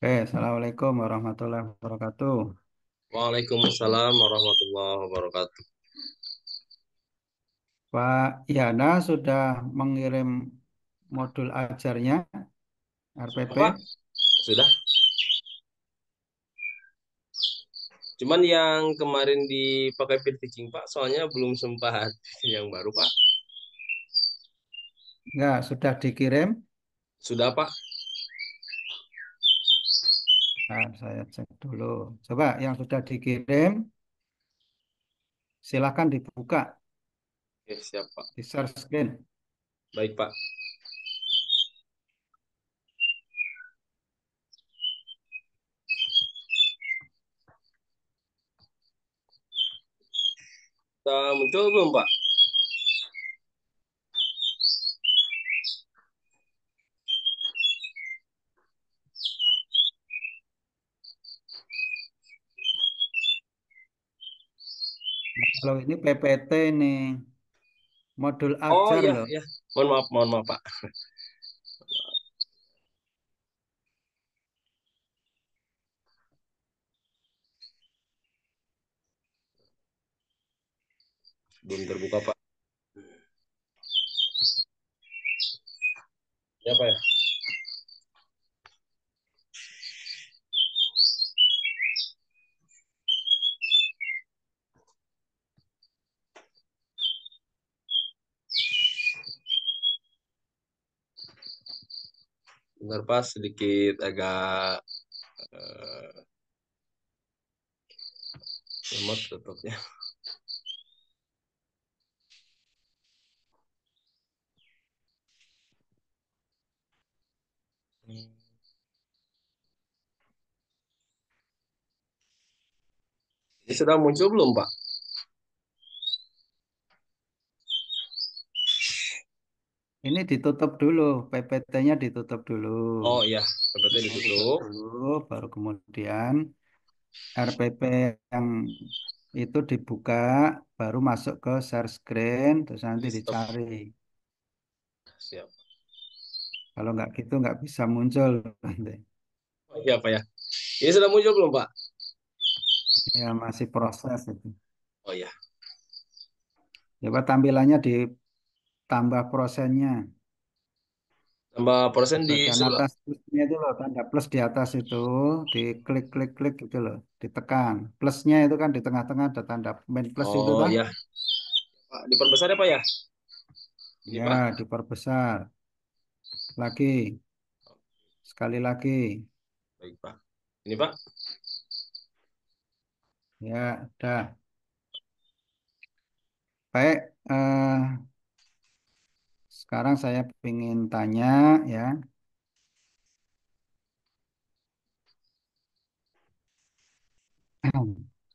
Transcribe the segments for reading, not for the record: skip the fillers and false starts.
Assalamualaikum warahmatullahi wabarakatuh. Waalaikumsalam warahmatullahi wabarakatuh. Pak Yana sudah mengirim modul ajarnya Apa? RPP? Sudah. Cuman yang kemarin dipakai pit fishing Pak, soalnya belum sempat yang baru Pak. Enggak, sudah dikirim. Sudah Pak. Nah, saya cek dulu. Coba yang sudah dikirim, silakan dibuka Oke, siap Pak. di share screen. Baik Pak. Kita muncul belum Pak? Kalau ini PPT nih, modul Oh ajar ya, loh. ya. Mohon maaf Pak. Belum terbuka Pak. Ya Pak ya. Bentar Pak, sedikit agak lemot tutupnya. Ini sudah muncul belum Pak? Ini ditutup dulu, PPT-nya ditutup dulu. Oh iya, PPT Ditutup ditutup. dulu, baru kemudian RPP yang itu dibuka, baru masuk ke share screen, terus nanti Stop. dicari. Siap. Kalau nggak gitu nggak bisa muncul nanti. Oh, iya Pak ya. Ini sudah muncul belum Pak? Ya masih proses itu. Oh iya. Coba tampilannya ditambah prosennya. Tambah Di persen di bagian sebelah. atas plusnya itu loh, tanda plus di atas itu, diklik gitu loh, ditekan. Plusnya itu kan di tengah-tengah ada tanda main plus itu Oh tah. iya, Pak, diperbesar ya Pak ya? Ini Pak. Ya, diperbesar. Lagi, sekali lagi. Baik Pak. Ini Pak. Ya, udah. Baik, sekarang saya ingin tanya ya.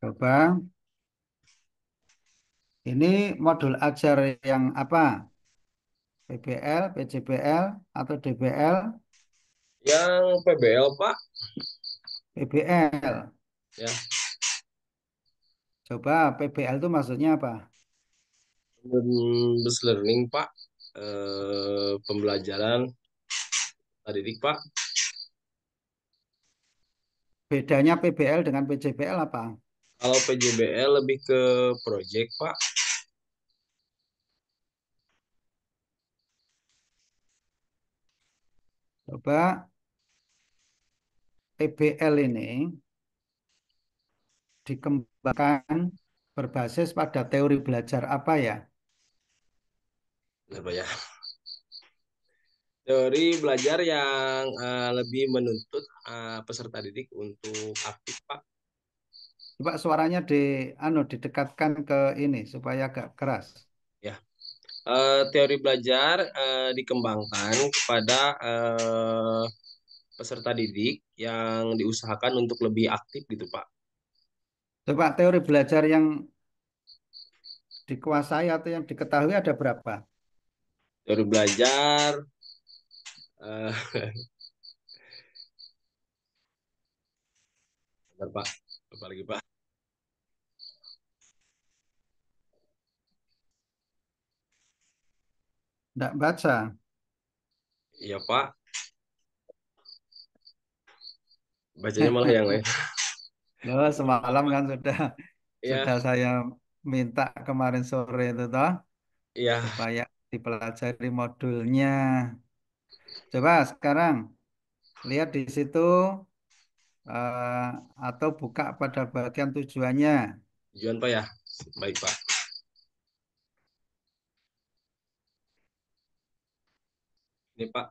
Coba, ini modul ajar yang apa? PBL, PJBL, atau DBL? Yang PBL Pak. PBL. Ya, Coba PBL itu maksudnya apa? bus learning Pak. Pembelajaran didik Pak. Bedanya PBL dengan PJBL apa? Kalau PJBL lebih ke project Pak. Coba PBL ini dikembangkan berbasis pada teori belajar apa ya? Benar Pak ya. Teori belajar yang lebih menuntut peserta didik untuk aktif Pak. Coba suaranya didekatkan ke ini supaya agak keras. Ya. Teori belajar dikembangkan kepada peserta didik yang diusahakan untuk lebih aktif gitu Pak. Coba teori belajar yang dikuasai atau yang diketahui ada berapa? Teori belajar eh bentar, Pak. Apa lagi Pak? Tidak baca. Iya Pak. Bacanya malah yang lain. Loh, semalam kan Ya, sudah saya minta kemarin sore itu toh ya, supaya dipelajari modulnya. Coba sekarang lihat di situ eh, atau buka pada bagian tujuannya. tujuan Pak ya. Baik Pak. Ini Pak.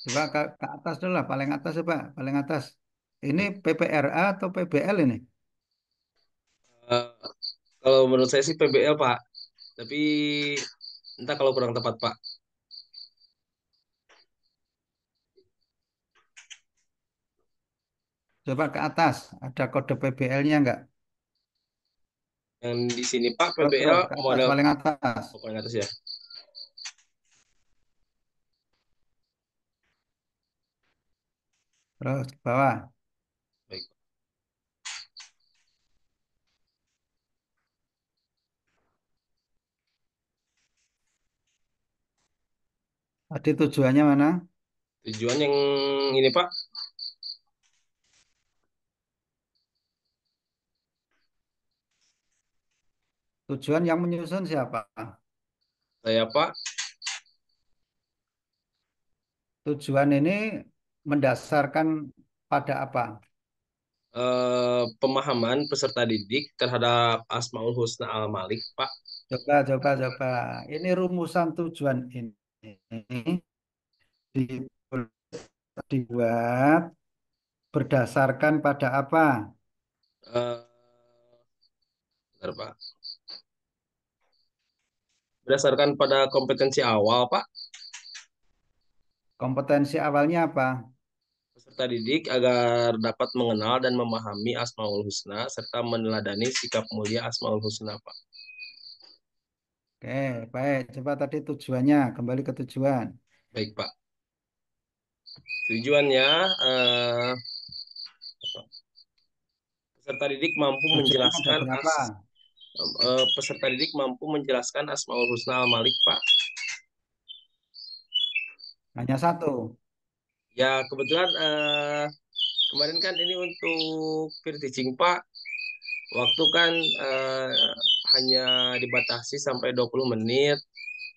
Coba ke atas dulu lah, paling atas coba, paling atas. Ini Baik. PPRA atau PBL ini? Eh, kalau menurut saya sih PBL Pak. Tapi entah kalau kurang tepat Pak. Coba ke atas, ada kode PBL-nya enggak? Yang di sini Pak Terus, PBL terus ke atas, model paling atas. pokoknya atas ya. Terus ke bawah. Baik. Tadi tujuannya mana? Tujuan yang ini Pak, Tujuan yang menyusun siapa? saya Pak Tujuan ini mendasarkan pada apa? pemahaman peserta didik terhadap Asmaul Husna Al Malik Pak. Coba, coba, coba. Ini rumusan tujuan ini di- dibuat berdasarkan pada apa? Eh, Bentar, Pak. Berdasarkan pada kompetensi awal Pak, Kompetensi awalnya apa? peserta didik agar dapat mengenal dan memahami Asmaul Husna serta meneladani sikap mulia Asmaul Husna Pak. Oke, baik. Coba tadi tujuannya, kembali ke tujuan. Baik Pak. Tujuannya peserta didik mampu Tujuannya ada menjelaskan berapa? peserta didik mampu menjelaskan Asmaul Husna Al Malik Pak. Hanya satu. Ya kebetulan kemarin kan ini untuk peer teaching Pak. Waktu kan hanya dibatasi sampai 20 menit.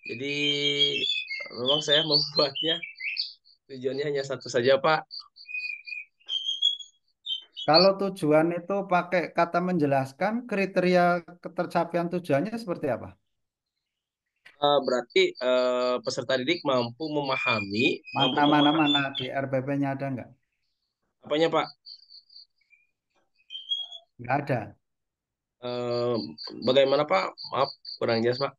Jadi memang saya membuatnya tujuannya hanya satu saja Pak. Kalau tujuan itu pakai kata menjelaskan, kriteria ketercapaian tujuannya seperti apa? Berarti peserta didik mampu memahami, mampu Mana, mana, memahami mana di RPP-nya ada nggak? apanya Pak? Nggak ada. Eh, Bagaimana Pak? Maaf kurang jelas Pak.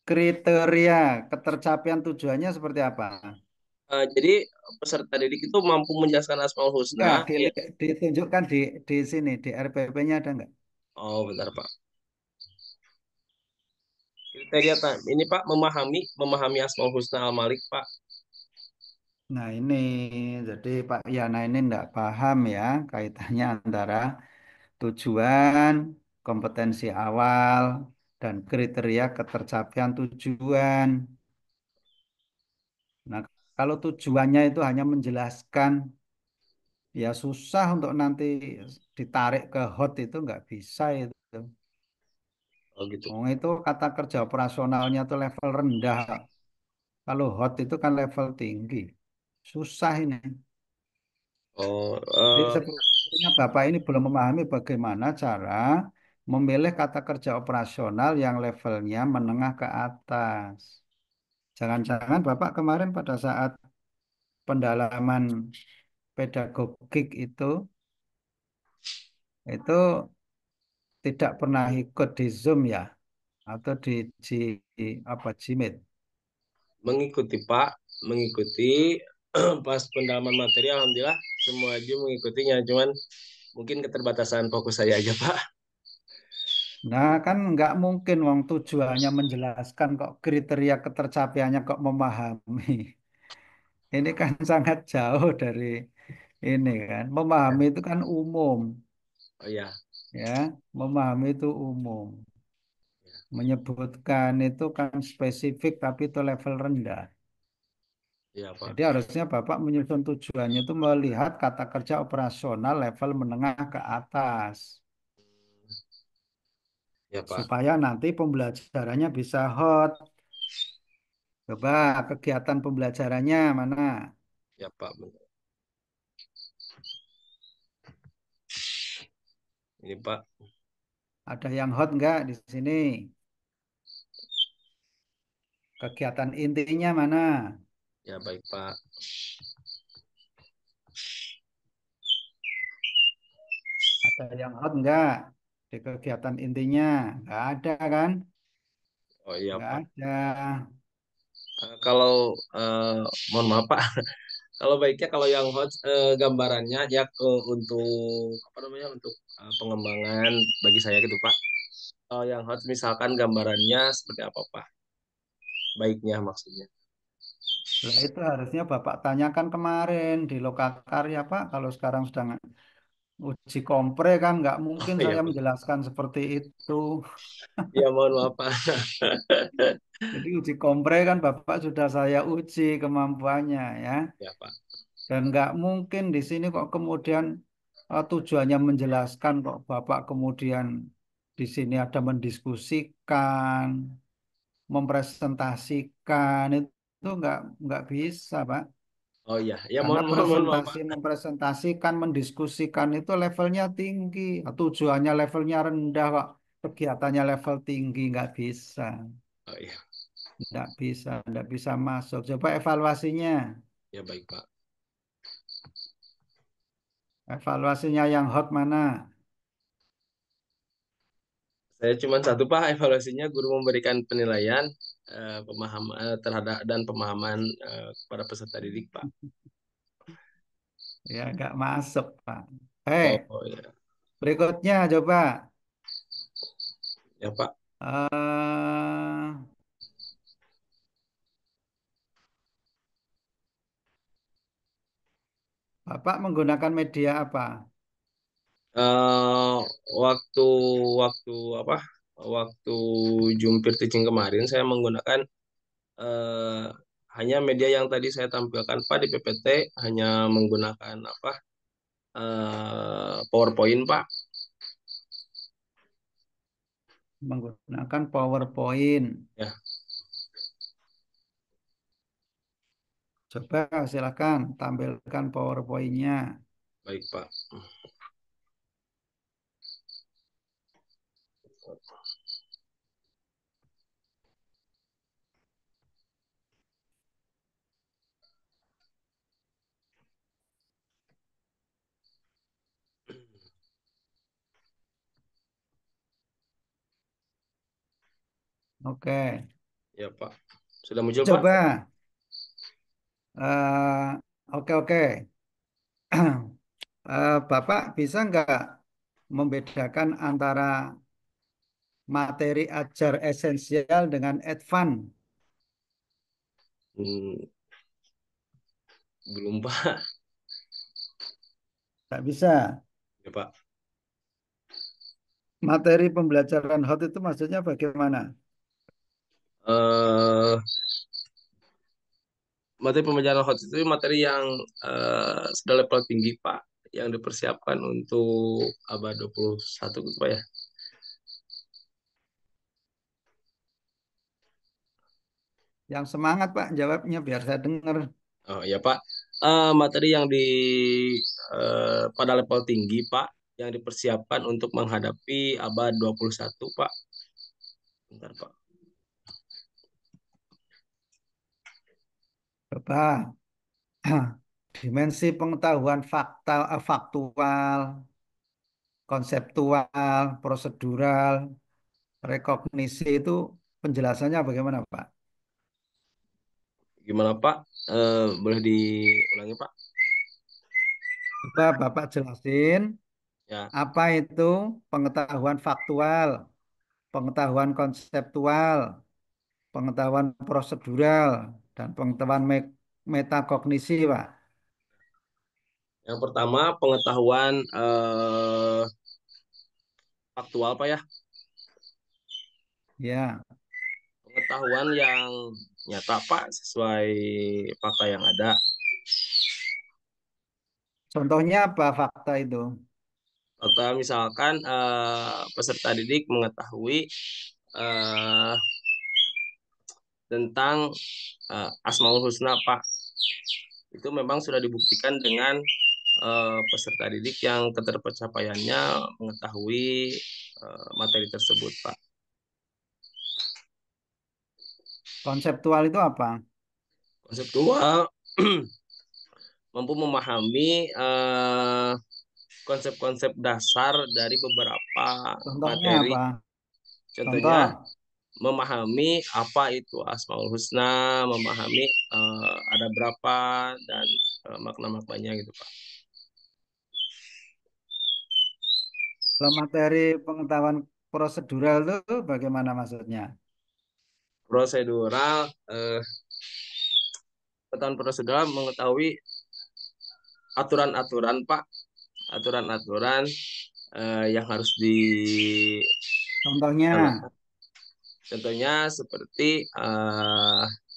Kriteria ketercapaian tujuannya seperti apa? Jadi peserta didik itu mampu menjelaskan Asmaul Husna. Enggak, Ya. ditunjukkan di sini, di RPP-nya ada nggak? Oh bentar Pak. Kriteria ini Pak memahami Asmaul Husna Al Malik Pak. Nah ini, jadi Pak Yana ini enggak paham ya kaitannya antara tujuan, kompetensi awal, dan kriteria ketercapaian tujuan. Nah, kalau tujuannya itu hanya menjelaskan, ya susah untuk nanti ditarik ke hot itu nggak bisa itu. Oh gitu. Oh, itu kata kerja operasionalnya tuh level rendah. Kalau hot itu kan level tinggi. Susah ini. Oh, Jadi sepertinya Bapak ini belum memahami bagaimana cara memilih kata kerja operasional yang levelnya menengah ke atas. Jangan-jangan Bapak kemarin pada saat pendalaman pedagogik itu tidak pernah ikut di Zoom ya atau di apa Gmeet. mengikuti Pak, mengikuti pas pendalaman materi alhamdulillah semua aja mengikutinya cuman mungkin keterbatasan fokus saya aja Pak. Nah, kan nggak mungkin wong tujuannya menjelaskan kok kriteria ketercapaiannya kok memahami. Ini kan sangat jauh dari ini kan. Memahami itu kan umum, Oh ya, ya. Memahami itu umum. Menyebutkan itu kan spesifik tapi itu level rendah. Iya, Pak. Jadi harusnya Bapak menyusun tujuannya itu melihat kata kerja operasional level menengah ke atas. Ya, Pak. Supaya nanti pembelajarannya bisa hot. Coba kegiatan pembelajarannya mana? Ya, Pak. Benar. Ini, Pak. Ada yang hot nggak di sini? Kegiatan intinya mana? Ya, baik, Pak. Ada yang hot nggak di kegiatan intinya? Nggak ada kan? Oh iya, Nggak Pak. ada. Kalau mohon maaf, Pak. Kalau baiknya kalau yang hot gambarannya ya untuk apa namanya untuk pengembangan bagi saya gitu, Pak. Kalau yang hot misalkan gambarannya seperti apa, Pak? Baiknya maksudnya. Lah itu harusnya Bapak tanyakan kemarin di Lokakarya Pak. Kalau sekarang sedang uji kompre kan nggak Oh mungkin iya, saya Pak. menjelaskan seperti itu. Ya mohon maaf, Pak. Jadi uji kompre kan Bapak sudah saya uji kemampuannya ya. Ya, Pak. Dan nggak mungkin di sini kok kemudian tujuannya menjelaskan kok Bapak kemudian di sini ada mendiskusikan, mempresentasikan itu nggak bisa Pak. Oh iya, ya Karena mohon maaf, presentasi, Pak. mempresentasikan, mendiskusikan itu levelnya tinggi. Tujuannya levelnya rendah kok. Kegiatannya level tinggi nggak bisa. Oh iya, Nggak bisa masuk. Coba evaluasinya. ya baik, Pak. Evaluasinya yang hot mana? Saya cuma satu, Pak, evaluasinya guru memberikan penilaian pemahaman terhadap dan pemahaman kepada peserta didik, Pak. Ya nggak masuk Pak. Oh ya, Berikutnya coba. ya, Pak. eh Bapak menggunakan media apa? eh waktu waktu apa? Waktu Jumpir Teaching kemarin saya menggunakan eh, hanya media yang tadi saya tampilkan, Pak, di PPT, hanya menggunakan apa? PowerPoint, Pak. Menggunakan PowerPoint. Ya, Coba silakan tampilkan PowerPoint-nya. baik, Pak. Oke. Ya, Pak. Sudah muncul, Pak? Coba. Oke, oke. Bapak bisa nggak membedakan antara materi ajar esensial dengan advance? Hmm, belum, Pak. Nggak bisa. Ya, Pak. Materi pembelajaran hot itu maksudnya bagaimana? eh Materi pembelajaran hot itu materi yang sudah level tinggi, Pak, yang dipersiapkan untuk abad 21 gitu, Pak ya. Yang semangat Pak jawabnya biar saya dengar. Oh iya, Pak. Materi yang pada level tinggi, Pak, yang dipersiapkan untuk menghadapi abad 21, Pak. Bentar, Pak. Coba. Dimensi pengetahuan faktual, konseptual, prosedural, rekognisi itu penjelasannya bagaimana Pak? Gimana, Pak? Boleh diulangi, Pak? Coba Bapak jelasin Ya, apa itu pengetahuan faktual, pengetahuan konseptual, pengetahuan prosedural, dan pengetahuan metakognisi Pak. yang pertama pengetahuan faktual, Pak ya. Ya, Pengetahuan yang nyata Pak sesuai fakta yang ada. Contohnya apa fakta itu? Fakta misalkan peserta didik mengetahui eh, tentang Asmaul Husna Pak. Itu memang sudah dibuktikan dengan peserta didik yang keterpecapaiannya mengetahui materi tersebut Pak. Konseptual itu apa? Konseptual mampu memahami konsep-konsep dasar dari beberapa Contohnya materi. apa? Contoh, Contohnya memahami apa itu Asmaul Husna, memahami ada berapa dan makna-maknanya gitu Pak. kalau materi pengetahuan prosedural itu bagaimana maksudnya? Prosedural, pengetahuan prosedural mengetahui aturan-aturan Pak, aturan-aturan yang harus Contohnya, dilaksanakan. Contohnya seperti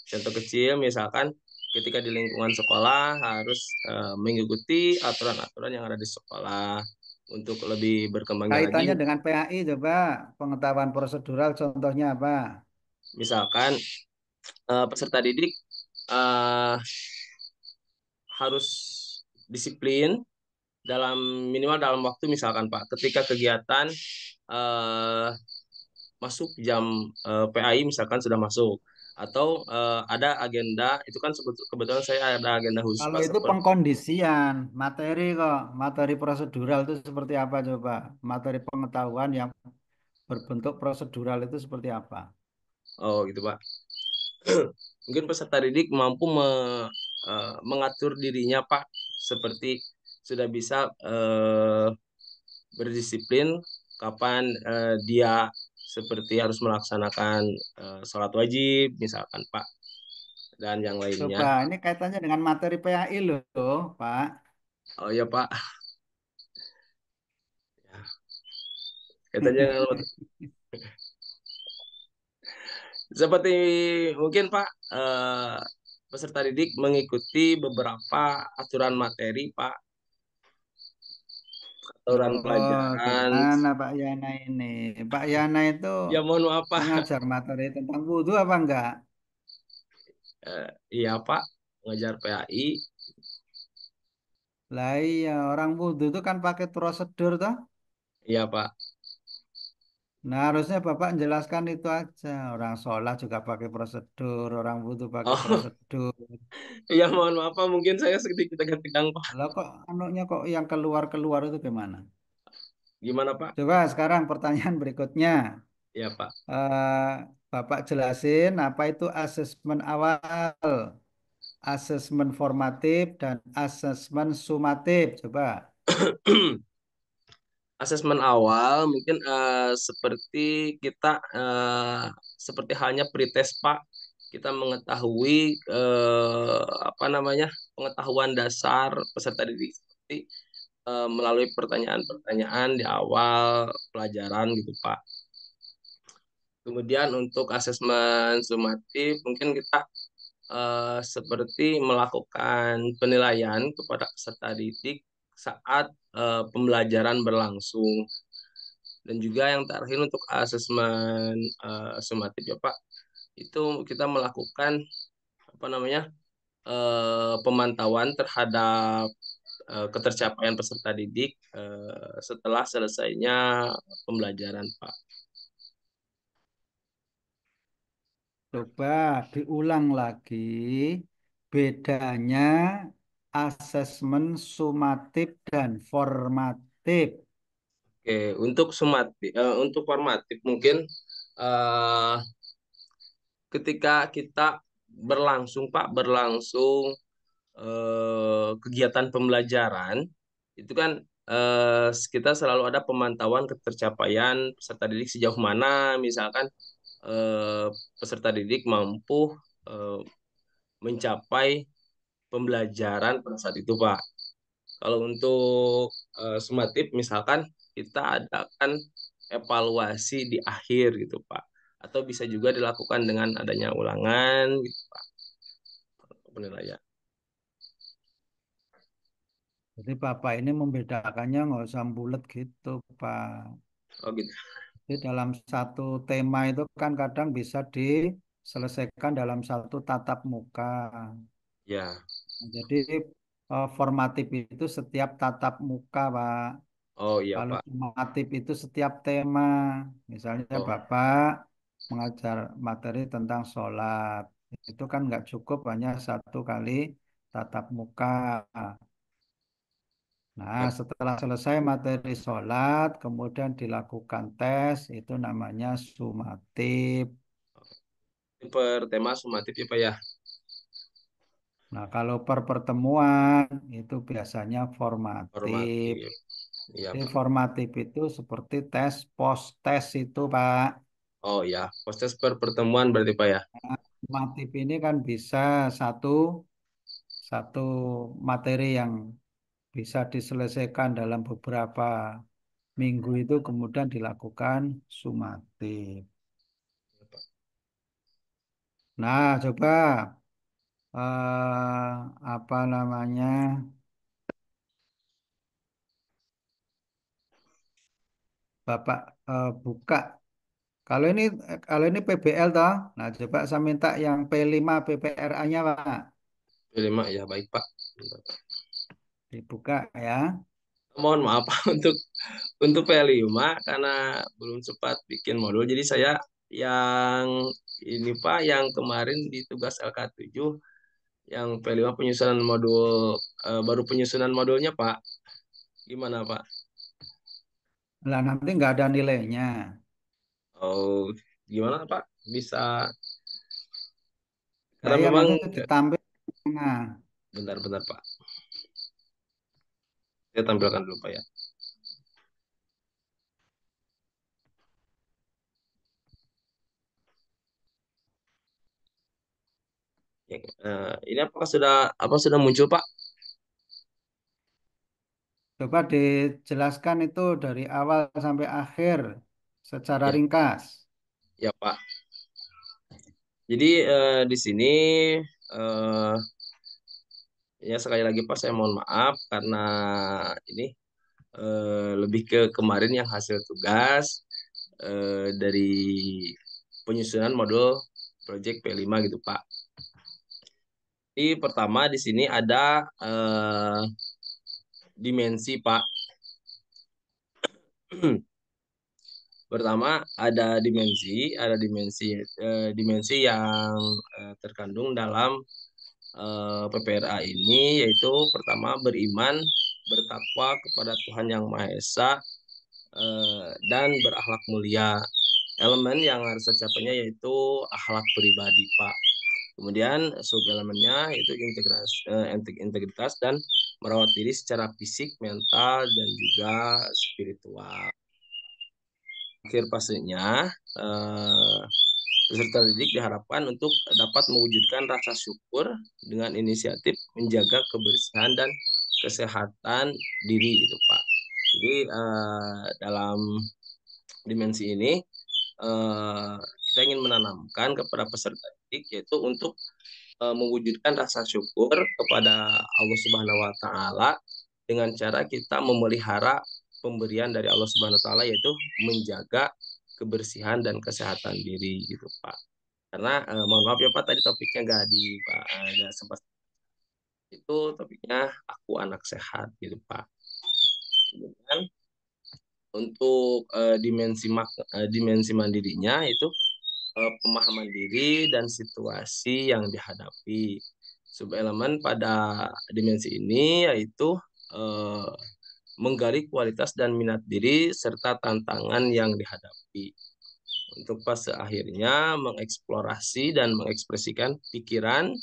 contoh kecil misalkan ketika di lingkungan sekolah harus mengikuti aturan-aturan yang ada di sekolah untuk lebih berkembangnya lagi. kaitannya dengan PAI coba, pengetahuan prosedural contohnya apa? Misalkan peserta didik eh, harus disiplin dalam minimal dalam waktu misalkan Pak ketika kegiatan eh, masuk jam PAI misalkan sudah masuk atau ada agenda itu kan kebetulan saya ada agenda khusus Kalau Pak itu seperti pengkondisian, materi kok, materi prosedural itu seperti apa coba? Materi pengetahuan yang berbentuk prosedural itu seperti apa? oh gitu Pak. Mungkin peserta didik mampu mengatur dirinya Pak seperti sudah bisa berdisiplin kapan dia seperti harus melaksanakan sholat wajib misalkan Pak dan yang lainnya. Coba, ini kaitannya dengan materi PAI loh, Pak. Oh ya Pak, katanya seperti mungkin Pak peserta didik mengikuti beberapa aturan materi Pak, aturan Oh, pelajaran. gimana Pak Yana ini? Pak Yana itu Ya mohon maaf Pak. mengajar materi tentang wudhu apa enggak? Iya Pak, mengajar PAI. Lah iya, orang wudhu itu kan pakai prosedur toh. Iya Pak. Nah, harusnya Bapak menjelaskan itu aja. Orang sholat juga pakai prosedur, orang wudhu pakai Oh, prosedur. iya mohon maaf Pak, mungkin saya sedikit tegang-tegang Pak. Lah kok anaknya kok yang keluar-keluar itu gimana? Gimana Pak? Coba sekarang pertanyaan berikutnya. Iya Pak. Eh, Bapak jelasin apa itu asesmen awal, asesmen formatif, dan asesmen sumatif. Coba. Asesmen awal mungkin seperti kita seperti halnya pretest Pak. Kita mengetahui apa namanya pengetahuan dasar peserta didik seperti melalui pertanyaan-pertanyaan di awal pelajaran gitu Pak. Kemudian untuk asesmen sumatif mungkin kita seperti melakukan penilaian kepada peserta didik saat pembelajaran berlangsung. Dan juga yang terakhir untuk asesmen sumatif ya Pak, itu kita melakukan apa namanya pemantauan terhadap ketercapaian peserta didik setelah selesainya pembelajaran Pak. Coba diulang lagi bedanya asesmen sumatif dan formatif. Oke, untuk sumatif, untuk formatif mungkin eh, ketika kita berlangsung Pak, berlangsung kegiatan pembelajaran itu kan kita selalu ada pemantauan ketercapaian peserta didik sejauh mana misalkan eh, peserta didik mampu eh, mencapai pembelajaran pada saat itu Pak. Kalau untuk sumatif misalkan kita adakan evaluasi di akhir gitu Pak. atau bisa juga dilakukan dengan adanya ulangan gitu, Pak, penilaian. Jadi Bapak ini membedakannya nggak usah bulat gitu, Pak. Oh gitu. Jadi dalam satu tema itu kan kadang bisa diselesaikan dalam satu tatap muka. Ya. Nah, jadi formatif itu setiap tatap muka, Pak. Oh iya, Kalau Pak. sumatif itu setiap tema. Misalnya Oh, Bapak mengajar materi tentang sholat. Itu kan nggak cukup hanya satu kali tatap muka. Nah, ya. setelah selesai materi sholat, kemudian dilakukan tes, itu namanya sumatif. Per tema sumatif ya, Pak ya. Nah, kalau per pertemuan, itu biasanya formatif. Formatif. Iya, Jadi Pak. formatif itu seperti tes, post tes itu, Pak. Oh ya, proses per pertemuan berarti, Pak ya. Nah, formatif ini kan bisa satu satu materi yang bisa diselesaikan dalam beberapa minggu itu kemudian dilakukan sumatif. Nah, coba apa namanya, Bapak buka. Kalau ini PBL toh. Nah, coba saya minta yang P5 PPRA-nya, Pak. P5 ya, baik, Pak. Dibuka ya. Mohon maaf Pak untuk P5 karena belum sempat bikin modul. Jadi saya yang ini Pak yang kemarin di tugas LK7 yang P5 penyusunan modul baru penyusunan modulnya Pak. Gimana Pak? Lah nanti nggak ada nilainya. Oh, gimana Pak? Bisa Nah, karena ya memang maksudnya ditampil. Nah, bentar-bentar Pak. Saya tampilkan dulu Pak ya. Ini apakah sudah muncul Pak? coba dijelaskan itu dari awal sampai akhir secara Ya, ringkas. ya Pak. Jadi di sini eh, ya sekali lagi Pak saya mohon maaf karena ini lebih ke kemarin yang hasil tugas dari penyusunan modul project P5 gitu Pak. Jadi pertama di sini ada dimensi Pak. Pertama ada dimensi yang terkandung dalam PPRA ini yaitu pertama beriman, bertakwa kepada Tuhan Yang Maha Esa dan berakhlak mulia. Elemen yang harus tercapainya yaitu akhlak pribadi, Pak. Kemudian sub elemennya yaitu integritas dan merawat diri secara fisik, mental dan juga spiritual. Akhir pastinya eh, peserta didik diharapkan untuk dapat mewujudkan rasa syukur dengan inisiatif menjaga kebersihan dan kesehatan diri gitu Pak. Jadi dalam dimensi ini eh, kita ingin menanamkan kepada peserta didik yaitu untuk mewujudkan rasa syukur kepada Allah Subhanahu wa taala dengan cara kita memelihara pemberian dari Allah Subhanahu wa taala yaitu menjaga kebersihan dan kesehatan diri gitu Pak. Karena mohon maaf ya Pak tadi topiknya gak di Pak gak sempat itu topiknya aku anak sehat gitu Pak. Kemudian untuk dimensi mandirinya itu pemahaman diri dan situasi yang dihadapi. Subelemen pada dimensi ini yaitu eh, menggali kualitas dan minat diri serta tantangan yang dihadapi. Untuk fase akhirnya mengeksplorasi dan mengekspresikan pikiran,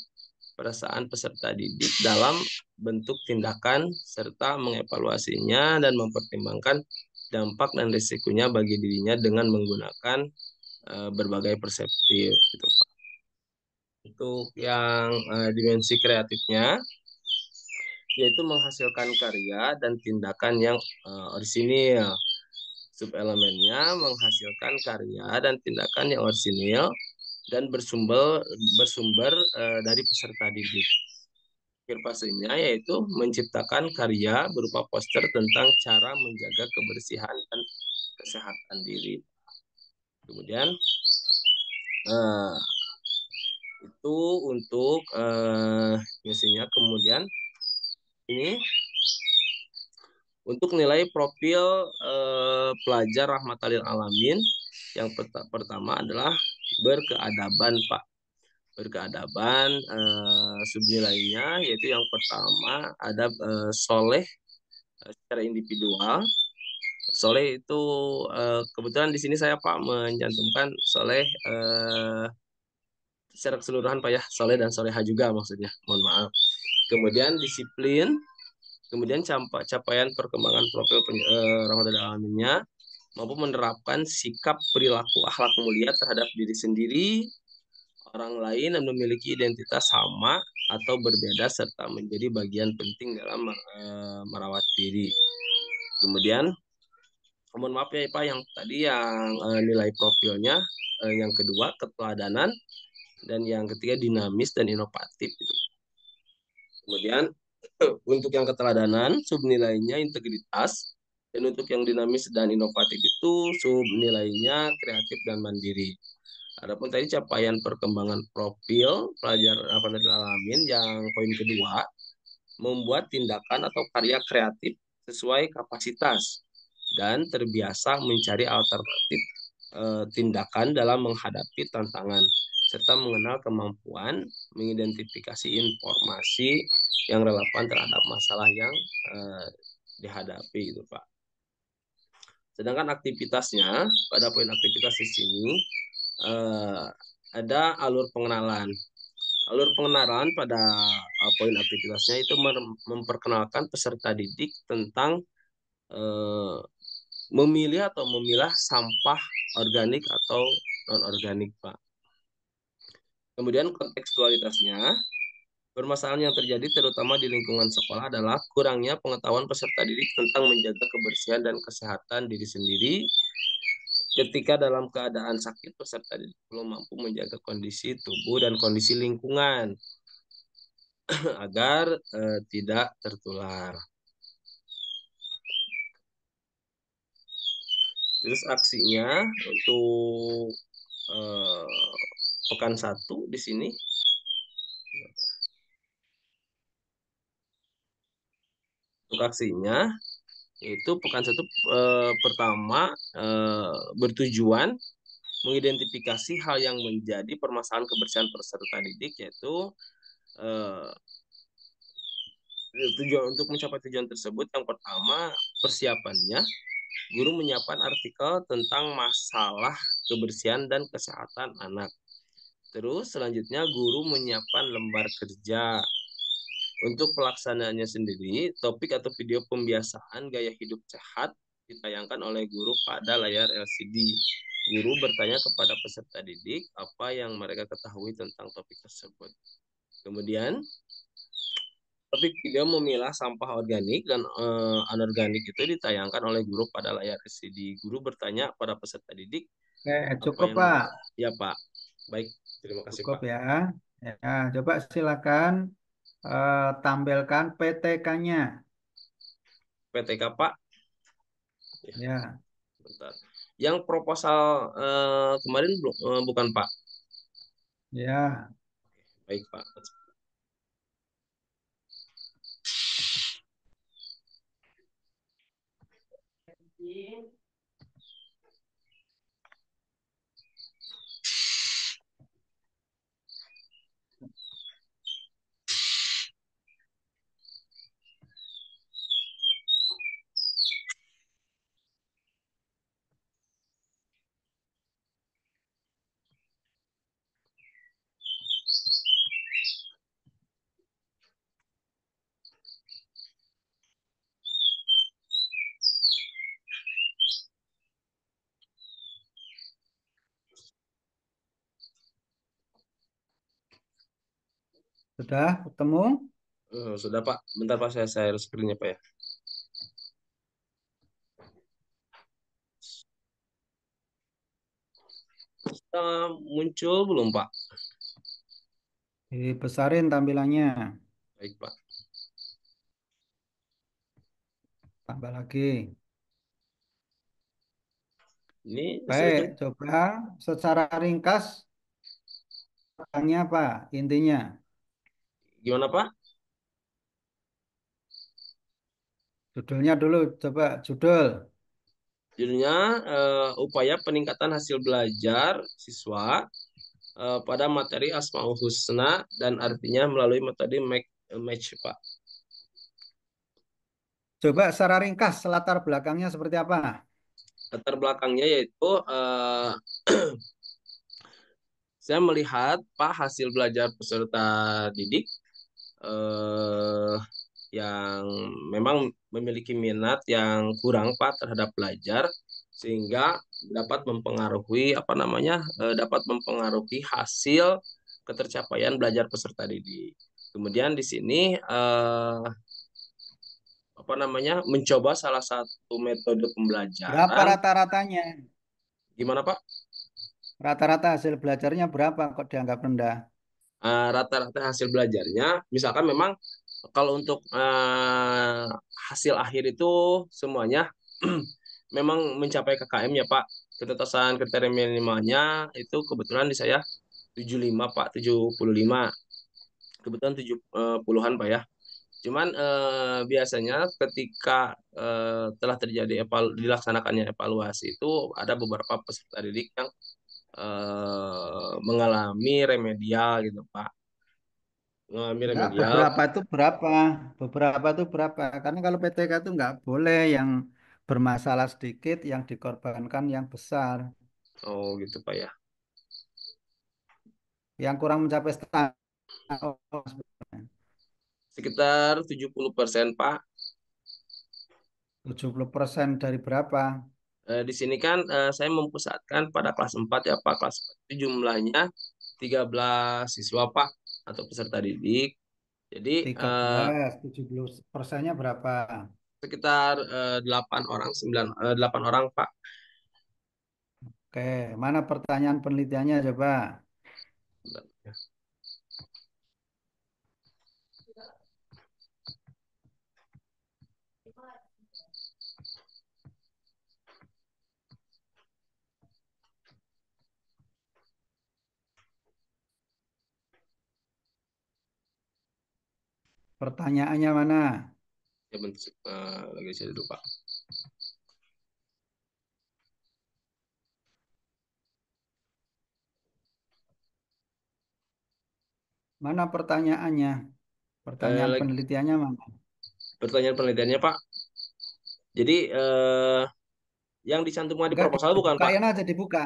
perasaan peserta didik dalam bentuk tindakan serta mengevaluasinya dan mempertimbangkan dampak dan risikonya bagi dirinya dengan menggunakan berbagai perseptif gitu Pak. Untuk yang dimensi kreatifnya yaitu menghasilkan karya dan tindakan yang orisinil Subelemennya menghasilkan karya dan tindakan yang orisinil dan bersumber bersumber dari peserta didik. Akhir fasenya yaitu menciptakan karya berupa poster tentang cara menjaga kebersihan dan kesehatan diri. Kemudian eh, itu untuk misinya. Kemudian ini untuk nilai profil pelajar rahmatalil alamin yang pertama adalah berkeadaban, Pak. Berkeadaban, subnilainya yaitu yang pertama ada soleh secara individual. Soleh itu kebetulan di sini saya Pak mencantumkan soleh secara keseluruhan Pak ya, soleh dan soleha juga maksudnya. Mohon maaf. Kemudian disiplin, kemudian capaian perkembangan profil rahmatul alaminnya mampu menerapkan sikap perilaku akhlak mulia terhadap diri sendiri, orang lain, dan memiliki identitas sama atau berbeda serta menjadi bagian penting dalam merawat diri. Kemudian mohon maaf ya Pak, yang tadi yang nilai profilnya, yang kedua keteladanan, dan yang ketiga dinamis dan inovatif gitu. Kemudian untuk yang keteladanan subnilainya integritas, dan untuk yang dinamis dan inovatif itu subnilainya kreatif dan mandiri. Adapun tadi capaian perkembangan profil pelajar apa alamin yang poin kedua, membuat tindakan atau karya kreatif sesuai kapasitas dan terbiasa mencari alternatif tindakan dalam menghadapi tantangan serta mengenal kemampuan mengidentifikasi informasi yang relevan terhadap masalah yang dihadapi itu Pak. Sedangkan aktivitasnya pada poin aktivitas di sini eh, ada alur pengenalan. Alur pengenalan pada poin aktivitasnya itu memperkenalkan peserta didik tentang eh, memilih atau memilah sampah organik atau non organik Pak. Kemudian kontekstualitasnya, permasalahan yang terjadi terutama di lingkungan sekolah adalah kurangnya pengetahuan peserta didik tentang menjaga kebersihan dan kesehatan diri sendiri. Ketika dalam keadaan sakit, peserta didik belum mampu menjaga kondisi tubuh dan kondisi lingkungan agar tidak tertular. Terus aksinya untuk eh, pekan satu di sini, untuk aksinya itu pekan satu pertama bertujuan mengidentifikasi hal yang menjadi permasalahan kebersihan peserta didik, yaitu eh, tujuan untuk mencapai tujuan tersebut. Yang pertama persiapannya, guru menyiapkan artikel tentang masalah kebersihan dan kesehatan anak. Terus selanjutnya guru menyiapkan lembar kerja. Untuk pelaksanaannya sendiri, topik atau video pembiasaan gaya hidup sehat ditayangkan oleh guru pada layar LCD. Guru bertanya kepada peserta didik apa yang mereka ketahui tentang topik tersebut. Kemudian, topik video memilah sampah organik dan anorganik itu ditayangkan oleh guru pada layar LCD. Guru bertanya pada peserta didik Oke, apa cukup yang Pak. ya Pak. Baik, terima kasih Cukup Pak. ya. Ya, coba silakan tampilkan PTK-nya. PTK Pak. Ya, Ya, bentar. Yang proposal kemarin bukan Pak. ya. Baik Pak. Sudah ketemu? Sudah Pak. Bentar Pak, saya screen-nya Pak ya. Muncul belum Pak? Dibesarin tampilannya. Baik Pak. Tambah lagi. Ini saya Baik, coba secara ringkas tanya apa intinya? gimana Pak? Judulnya dulu, coba judul. Judulnya upaya peningkatan hasil belajar siswa pada materi Asmaul Husna dan artinya melalui metode make match Pak. Coba secara ringkas latar belakangnya seperti apa? Latar belakangnya yaitu saya melihat Pak hasil belajar peserta didik eh, yang memang memiliki minat yang kurang Pak terhadap belajar sehingga dapat mempengaruhi apa namanya dapat mempengaruhi hasil ketercapaian belajar peserta didik. Kemudian di sini apa namanya mencoba salah satu metode Berapa pembelajaran. rata-ratanya? Gimana Pak? Rata-rata hasil belajarnya berapa kok dianggap rendah? Rata-rata hasil belajarnya misalkan memang kalau untuk hasil akhir itu semuanya memang mencapai KKM ya Pak. Ketetasan kriteria minimalnya itu kebetulan di saya 75 Pak, 75. Kebetulan 70-an Pak ya. Cuman biasanya ketika telah terjadi dilaksanakannya evaluasi itu ada beberapa peserta didik yang mengalami remedial gitu Pak. Mengalami Enggak, remedial. beberapa itu berapa? Karena kalau PTK itu enggak boleh yang bermasalah sedikit, yang dikorbankan yang besar, Oh gitu Pak ya. yang kurang mencapai standar. Sekitar 70% Pak. 70% dari berapa? Di sini kan saya mempusatkan pada kelas 4 ya Pak. Kelas 4 itu jumlahnya 13 siswa Pak atau peserta didik. Jadi 13, 70%-nya berapa? sekitar 8 orang, 9 8 orang Pak. Oke, mana pertanyaan penelitiannya coba? Pertanyaannya mana? Ya bentuk lagi saya dulu Pak. Mana pertanyaannya? Pertanyaan Lagi penelitiannya mana? pertanyaan penelitiannya Pak. Jadi yang dicantumkan di Enggak, proposal bukan Pak? dibukain aja, dibuka.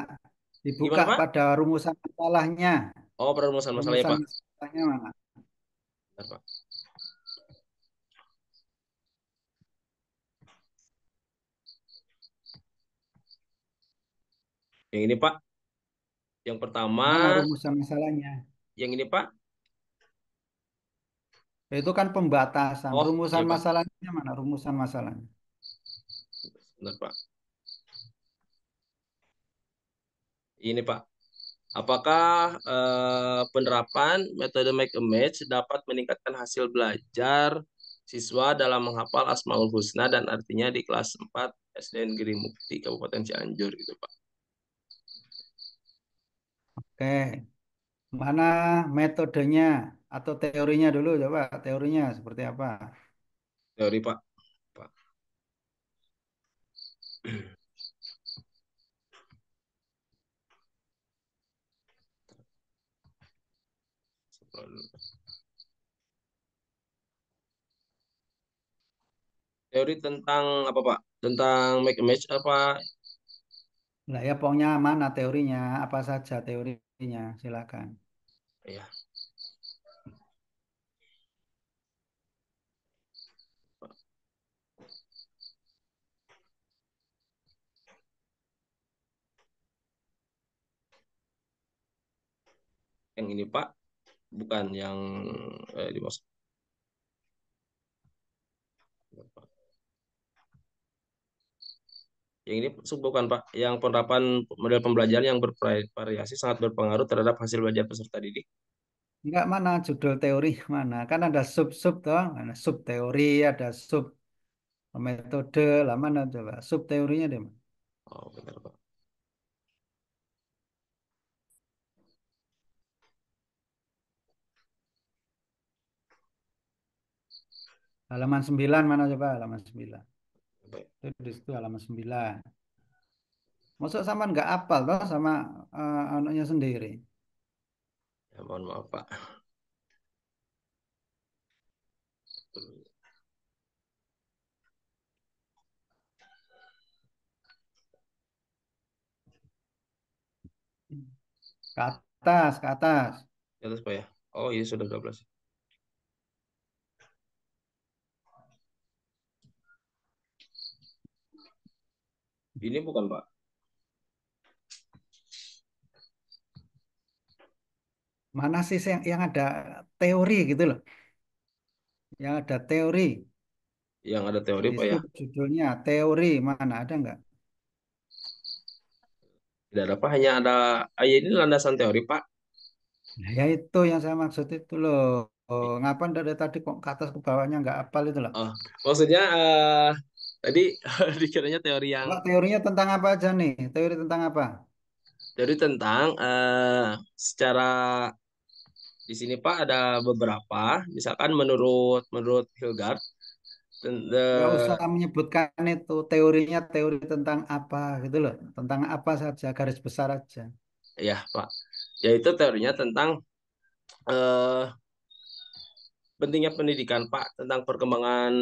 Dibuka Gimana Pak? pada rumusan masalahnya. Oh, perumusan masalahnya Rumusan Pak. masalahnya mana? Bentar, Pak. Yang ini Pak. Yang pertama, Mana rumusan masalahnya? yang ini Pak. Itu kan pembatasan. Oh, Rumusan iya Pak. masalahnya mana? Rumusan masalahnya. Bentar Pak. Ini Pak. Apakah penerapan metode make a match dapat meningkatkan hasil belajar siswa dalam menghafal Asmaul Husna dan artinya di kelas 4 SDN Giri Mukti Kabupaten Cianjur gitu Pak. Oke, mana metodenya atau teorinya dulu coba. Teorinya seperti apa? Teori Pak. Pak. Teori tentang apa Pak? Tentang make a match apa? Nah ya pokoknya mana teorinya, apa saja teorinya, silakan. Ya, yang ini Pak, bukan yang dimaksud. Yang ini bukan Pak, yang penerapan model pembelajaran yang bervariasi sangat berpengaruh terhadap hasil belajar peserta didik. Enggak, mana judul teori mana? Kan ada sub-sub toh, ada sub teori, ada sub metode. Lah mana coba? Sub teorinya deh. Oh, benar Pak. Halaman 9 mana coba? Halaman 9. Baik. Itu di situ halaman 9. Masuk sama nggak apal toh sama anaknya sendiri. Ya, mohon maaf Pak. Ke atas, ke atas. Di atas Pak ya. Oh iya sudah 12. Ini bukan Pak. Mana sih yang ada teori gitu loh. Yang ada teori. Yang ada teori Di Pak ya. sub judulnya teori mana ada nggak? Tidak ada Pak, hanya ada ini landasan teori Pak. Nah, ya itu yang saya maksud itu loh. Oh, ngapain dari tadi kok ke atas ke bawahnya nggak apal itu loh. Oh, maksudnya tadi dikiranya teori yang Coba teorinya tentang apa aja nih? Teori tentang apa? teori tentang secara di sini Pak ada beberapa, misalkan menurut menurut Hilgard, Nggak usah menyebutkan itu teorinya teori tentang apa gitu loh. Tentang apa saja garis besar aja. ya Pak, yaitu teorinya tentang eh, pentingnya pendidikan Pak, tentang perkembangan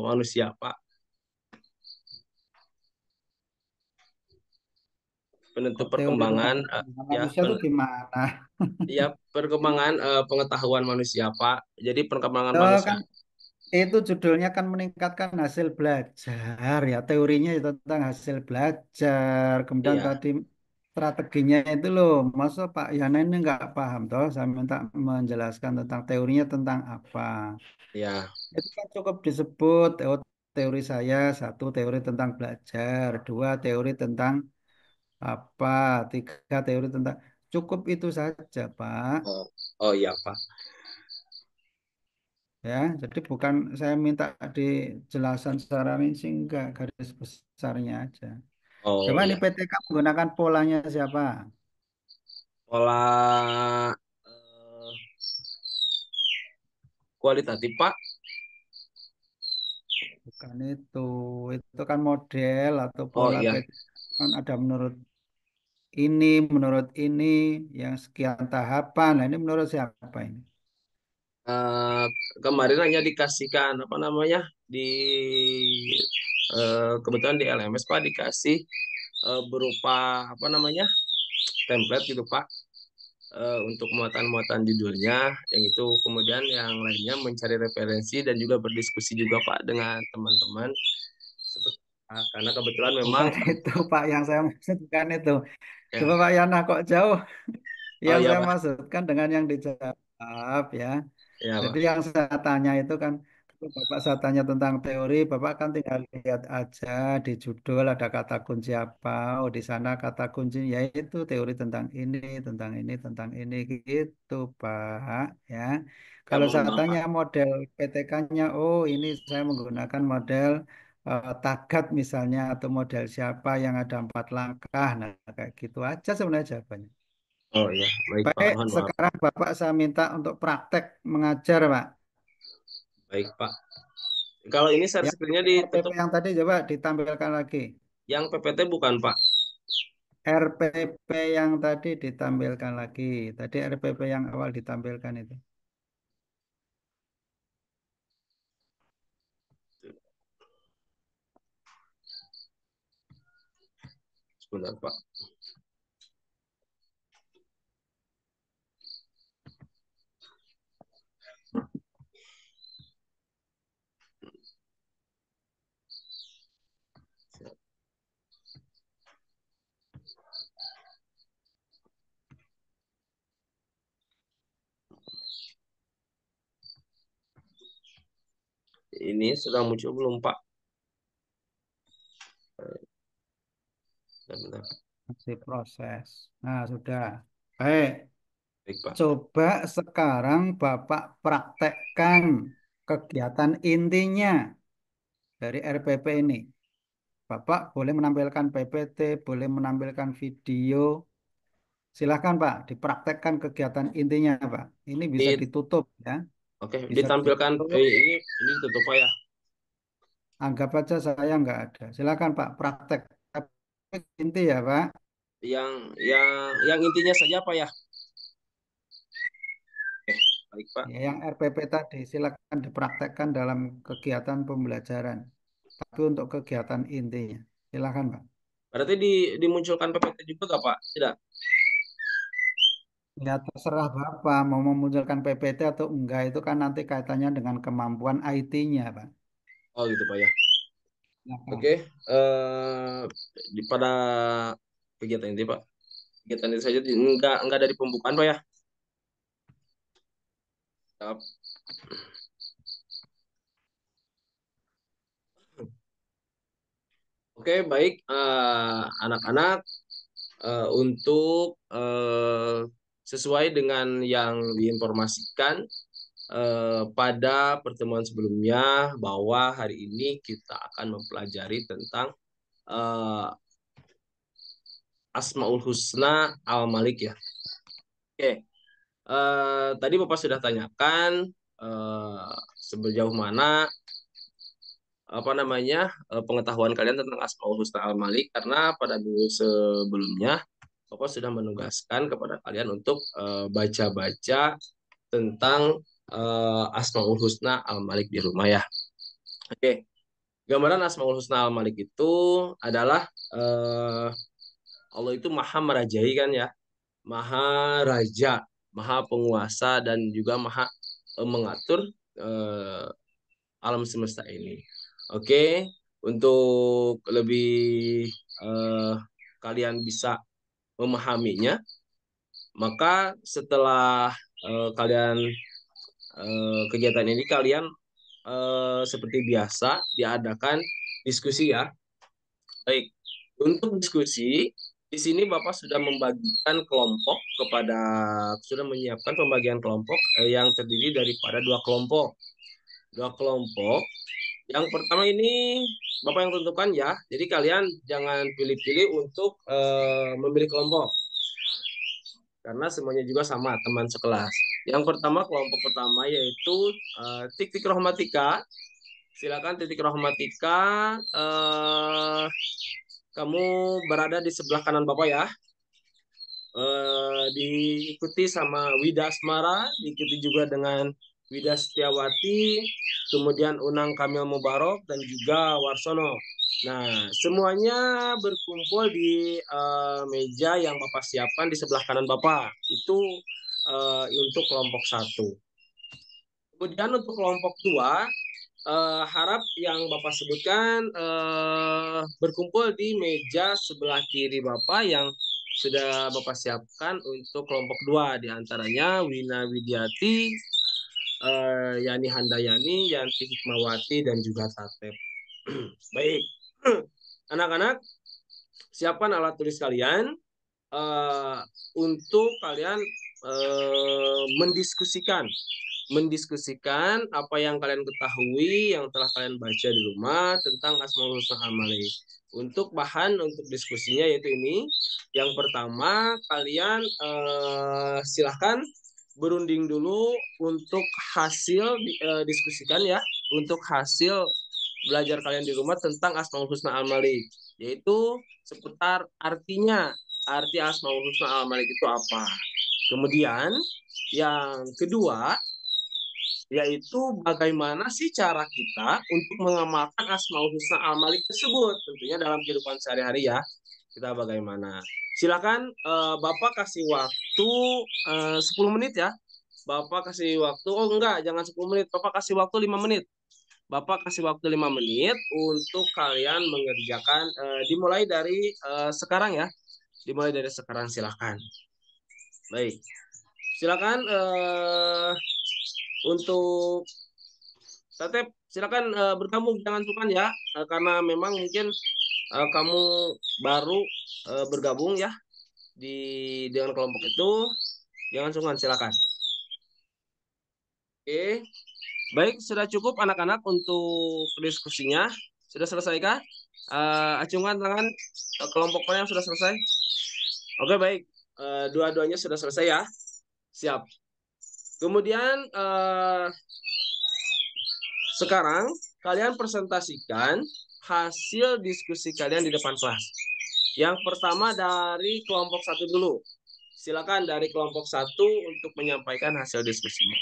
manusia Pak, penentu Kok teori tentang perkembangan perkembangan ya manusia itu gimana? ya perkembangan pengetahuan manusia Pak. Jadi perkembangan Tuh manusia. kan itu judulnya kan meningkatkan hasil belajar ya. Teorinya itu tentang hasil belajar. Kemudian Iya, tadi strateginya itu loh. Masa Pak Yana ini nggak paham toh? Saya minta menjelaskan tentang teorinya tentang apa. iya. Itu kan cukup disebut oh, teori saya satu teori tentang belajar, dua teori tentang apa, tiga teori tentang cukup itu saja Pak. Oh, oh iya Pak. Ya, jadi bukan saya minta dijelasan secara rinci enggak garis besarnya aja. Oh Coba ini iya. PTK menggunakan polanya siapa? Pola kualitatif Pak. Bukan itu. Itu kan model atau Oh pola iya. PTK kan ada menurut ini yang sekian tahapan. Nah, ini menurut siapa ini? Eh, Kemarin hanya dikasihkan apa namanya di kebetulan di LMS Pak dikasih berupa apa namanya template gitu Pak, untuk muatan-muatan judulnya yang itu kemudian yang lainnya mencari referensi dan juga berdiskusi juga Pak dengan teman-teman seperti karena kebetulan memang Bukan itu Pak yang saya maksud bukan itu. ya. Coba Pak Yana kok jauh Oh yang iya saya Pak, maksudkan dengan yang dijawab ya. ya Jadi Pak. yang saya tanya itu kan, kalau Bapak saya tanya tentang teori, Bapak kan tinggal lihat aja di judul ada kata kunci apa. Oh di sana kata kunci yaitu teori tentang ini, tentang ini gitu Pak. Ya. Ya Kalau mohon saya maaf tanya Pak. model PTK-nya, oh ini saya menggunakan model Tagat misalnya atau model siapa yang ada 4 langkah. Nah kayak gitu aja sebenarnya jawabannya. Oh iya, baik Pak, Baik, mohon maaf Pak. sekarang Bapak saya minta untuk praktek mengajar, Pak. Baik Pak. Kalau ini share Yang screen-nya RPP ditutup, yang tadi coba ditampilkan lagi. yang PPT bukan Pak. RPP yang tadi ditampilkan lagi. Tadi RPP yang awal ditampilkan itu. Sebentar Pak. Ini sudah muncul belum Pak? Bentar. Masih proses. Nah, sudah. Baik. Baik, Pak. Coba sekarang Bapak praktekkan kegiatan intinya dari RPP ini. Bapak boleh menampilkan PPT, boleh menampilkan video. Silakan Pak, dipraktekkan kegiatan intinya Pak. Ini bisa Di, ditutup ya, oke, bisa ditampilkan ditutup. ini ditutup Pak ya. Anggap aja saya nggak ada. Silakan Pak, praktek. Tapi inti ya Pak. Yang intinya saja Pak ya. Oke, baik Pak. Ya, yang RPP tadi silakan dipraktekkan dalam kegiatan pembelajaran. Tapi untuk kegiatan intinya, silakan Pak. Berarti dimunculkan PPT juga nggak Pak? Tidak. Ya terserah Bapak mau memunculkan PPT atau enggak itu kan nanti kaitannya dengan kemampuan IT-nya Pak. Oh gitu Pak ya. Oke, Silakan. pada kegiatan ini Pak. Kegiatan itu saja enggak dari pembukaan Pak ya. Siap. Oke, baik anak-anak, untuk sesuai dengan yang diinformasikan pada pertemuan sebelumnya bahwa hari ini kita akan mempelajari tentang eh, Asmaul Husna Al-Malik ya. Oke, tadi Bapak sudah tanyakan sejauh mana apa namanya pengetahuan kalian tentang Asmaul Husna Al-Malik, karena pada minggu sebelumnya Bapak sudah menugaskan kepada kalian untuk baca-baca tentang Asmaul Husna Al-Malik di rumah ya. Oke, gambaran Asmaul Husna Al-Malik itu adalah Allah itu maha merajai kan ya, maha raja, maha penguasa dan juga maha mengatur eh, alam semesta ini. Oke, untuk lebih eh, kalian bisa memahaminya, maka setelah kalian kegiatan ini kalian seperti biasa diadakan diskusi ya. Baik, untuk diskusi di sini Bapak sudah membagikan kelompok kepada sudah menyiapkan pembagian kelompok yang terdiri daripada dua kelompok. Dua kelompok. Yang pertama ini Bapak yang tentukan ya. Jadi kalian jangan pilih-pilih untuk memilih kelompok karena semuanya juga sama teman sekelas. Yang pertama kelompok pertama yaitu Titik Rohmatika. Silakan Titik Rohmatika, kamu berada di sebelah kanan Bapak ya. Diikuti sama Wida Asmara, diikuti juga dengan Wida Setiawati, kemudian Unang Kamil Mubarok dan juga Warsono. Nah, semuanya berkumpul di meja yang Bapak siapkan di sebelah kanan Bapak. Itu untuk kelompok satu. Kemudian untuk kelompok dua, harap yang Bapak sebutkan berkumpul di meja sebelah kiri Bapak yang sudah Bapak siapkan untuk kelompok dua, diantaranya Wina Widiati, Yani Handayani, Yanti Hikmawati, dan juga Tatep. Baik, anak-anak, siapkan alat tulis kalian uh, untuk kalian mendiskusikan apa yang kalian ketahui, yang telah kalian baca di rumah tentang Asmaul Husna Al-Malik. Untuk bahan untuk diskusinya yaitu ini. Yang pertama, kalian silahkan berunding dulu untuk hasil diskusikan ya, untuk hasil belajar kalian di rumah tentang Asmaul Husna Al-Malik, yaitu seputar arti Asmaul Husna Al-Malik itu apa. Kemudian yang kedua, yaitu bagaimana sih cara kita untuk mengamalkan Asmaul Husna Al-Malik tersebut, tentunya dalam kehidupan sehari-hari ya, kita bagaimana. Silakan Bapak kasih waktu 10 menit ya. Bapak kasih waktu, oh enggak, jangan 10 menit, Bapak kasih waktu 5 menit. Bapak kasih waktu 5 menit untuk kalian mengerjakan, dimulai dari sekarang ya. Dimulai dari sekarang, silakan. Baik, silakan untuk Tetep silakan bergabung, jangan sungkan ya. Karena memang mungkin kamu baru bergabung ya di dengan kelompok itu, jangan sungkan, silakan. Oke, baik, sudah cukup anak-anak untuk diskusinya. Sudah selesai kah? Acungkan tangan kelompok mana yang sudah selesai. Oke, baik. Dua-duanya sudah selesai ya. Siap. Kemudian sekarang kalian presentasikan hasil diskusi kalian di depan kelas. Yang pertama dari kelompok satu dulu. Silakan dari kelompok satu untuk menyampaikan hasil diskusinya.